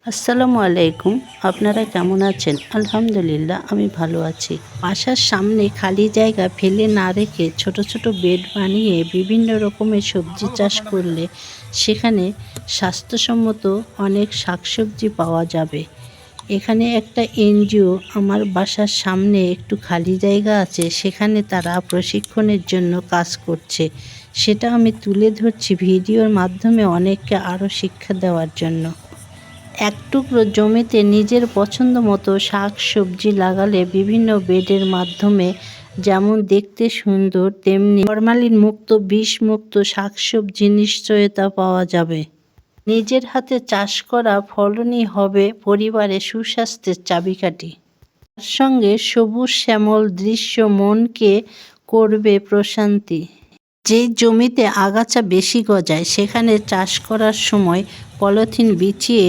আসসালামু আলাইকুম। আপনারা কেমন আছেন? আলহামদুলিল্লাহ আমি ভালো আছি। বাসার সামনে খালি জায়গা ফেলে না রেখে ছোট ছোট বেড বানিয়ে বিভিন্ন রকমের সবজি চাষ করলে সেখানে স্বাস্থ্যসম্মত অনেক শাকসবজি পাওয়া যাবে। এখানে একটা এনজিও আমার বাসার সামনে একটু খালি জায়গা আছে, সেখানে তারা প্রশিক্ষণের জন্য কাজ করছে। সেটা আমি তুলে ধরছি ভিডিওর মাধ্যমে অনেককে আরও শিক্ষা দেওয়ার জন্য। এক টুকরো জমিতে নিজের পছন্দ মতো শাক সবজি লাগালে বিভিন্ন বেডের মাধ্যমে যেমন দেখতে সুন্দর, তেমনি ফরমালিন মুক্ত, বিষ মুক্ত শাকসবজি নিশ্চয়তা পাওয়া যাবে। নিজের হাতে চাষ করা ফলনই হবে পরিবারের সুস্বাস্থ্যের চাবিকাঠি। তার সঙ্গে সবুজ শ্যামল দৃশ্য মনকে করবে প্রশান্তি। যেই জমিতে আগাছা বেশি গজায় সেখানে চাষ করার সময় পলিথিন বিছিয়ে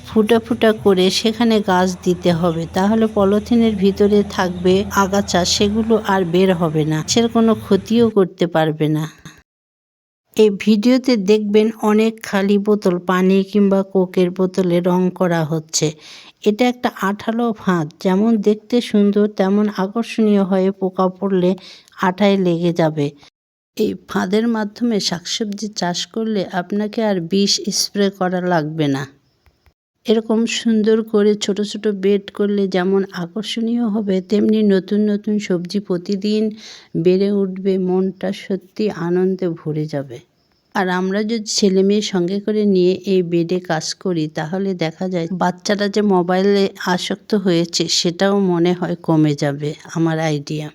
ফুটা ফুটা করে সেখানে গাছ দিতে হবে, তাহলে পলিথিনের ভিতরে থাকবে আগাছা, সেগুলো আর বের হবে না, গাছের কোনো ক্ষতিও করতে পারবে না। এই ভিডিওতে দেখবেন অনেক খালি বোতল, পানি কিংবা কোকের বোতলে রং করা হচ্ছে। এটা একটা আঠালো ফাঁদ, যেমন দেখতে সুন্দর তেমন আকর্ষণীয় হয়ে পোকা পড়লে আঠায় লেগে যাবে। এই ফাঁদের মাধ্যমে শাকসবজি চাষ করলে আপনাকে আর বিষ স্প্রে করা লাগবে না। এরকম সুন্দর করে ছোট ছোট বেড করলে যেমন আকর্ষণীয় হবে, তেমনি নতুন নতুন সবজি প্রতিদিন বেড়ে উঠবে, মনটা সত্যি আনন্দে ভরে যাবে। আর আমরা যদি ছেলে মেয়ে সঙ্গে করে নিয়ে এই বেডে কাজ করি, তাহলে দেখা যায় বাচ্চারা যে মোবাইলে আসক্ত হয়েছে সেটাও মনে হয় কমে যাবে। আমার আইডিয়া,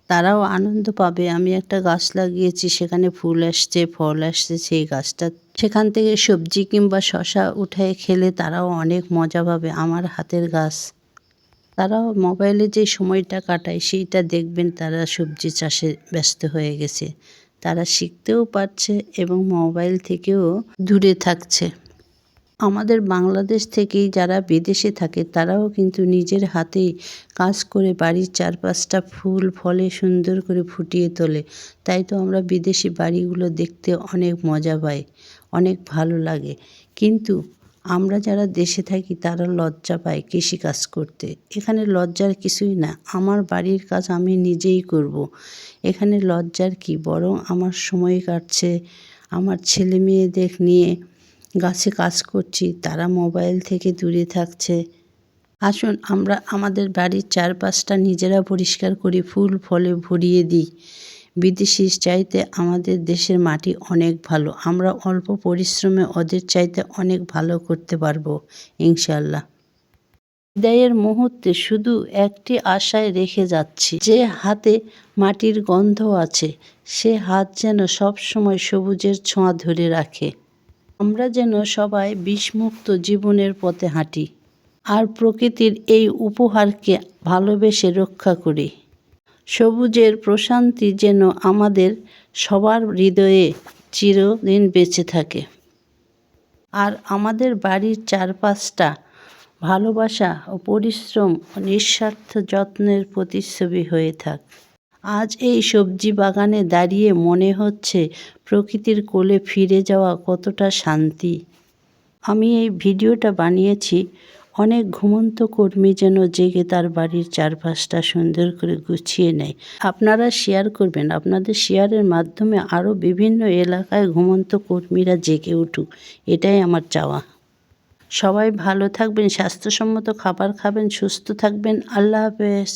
তারাও আনন্দ পাবে। আমি একটা গাছ লাগিয়েছি, সেখানে ফুল আসছে, ফল আসছে, সেই গাছটা সেখান থেকে সবজি কিংবা শশা উঠে খেলে তারাও অনেক মজা পাবে। আমার হাতের গাছ, তারাও মোবাইলে যে সময়টা কাটায় সেইটা দেখবেন তারা সবজি চাষে ব্যস্ত হয়ে গেছে। তারা শিখতেও পারছে এবং মোবাইল থেকেও দূরে থাকছে। আমাদের বাংলাদেশ থেকেই যারা বিদেশে থাকে তারাও কিন্তু নিজের হাতেই কাজ করে বাড়ির চারপাশটা ফুল ফলে সুন্দর করে ফুটিয়ে তোলে। তাই তো আমরা বিদেশি বাড়িগুলো দেখতে অনেক মজা পাই, অনেক ভালো লাগে। কিন্তু আমরা যারা দেশে থাকি তারা লজ্জা পায় কৃষিকাজ করতে। এখানে লজ্জার কিছুই না, আমার বাড়ির কাজ আমি নিজেই করব। এখানে লজ্জার কি, বরং আমার সময় কাটছে, আমার ছেলে মেয়েদের নিয়ে গাছে কাজ করছি, তারা মোবাইল থেকে দূরে থাকছে। আসুন আমরা আমাদের বাড়ির চারপাশটা নিজেরা পরিষ্কার করি, ফুল ফলে ভরিয়ে দিই। বিদেশির চাইতে আমাদের দেশের মাটি অনেক ভালো, আমরা অল্প পরিশ্রমে ওদের চাইতে অনেক ভালো করতে পারবো ইনশাল্লাহ। বিদায়ের মুহূর্তে শুধু একটি আশায় রেখে যাচ্ছি, যে হাতে মাটির গন্ধ আছে সে হাত যেন সব সময় সবুজের ছোঁয়া ধরে রাখে। আমরা যেন সবাই বিষমুক্ত জীবনের পথে হাঁটি আর প্রকৃতির এই উপহারকে ভালোবেসে রক্ষা করি। সবুজের প্রশান্তি যেন আমাদের সবার হৃদয়ে চিরদিন বেঁচে থাকে। আর আমাদের বাড়ির চারপাশটা ভালোবাসা ও পরিশ্রম ও নিঃস্বার্থ যত্নের প্রতিচ্ছবি হয়ে থাক। আজ এই সবজি বাগানে দাঁড়িয়ে মনে হচ্ছে প্রকৃতির কোলে ফিরে যাওয়া কতটা শান্তি। আমি এই ভিডিওটা বানিয়েছি অনেক ঘুমন্ত কর্মী যেন জেগে তার বাড়ির চারপাশটা সুন্দর করে গুছিয়ে নেয়। আপনারা শেয়ার করবেন, আপনাদের শেয়ারের মাধ্যমে আরও বিভিন্ন এলাকায় ঘুমন্ত কর্মীরা জেগে উঠুক, এটাই আমার চাওয়া। সবাই ভালো থাকবেন, স্বাস্থ্যসম্মত খাবার খাবেন, সুস্থ থাকবেন। আল্লাহ হাফেজ।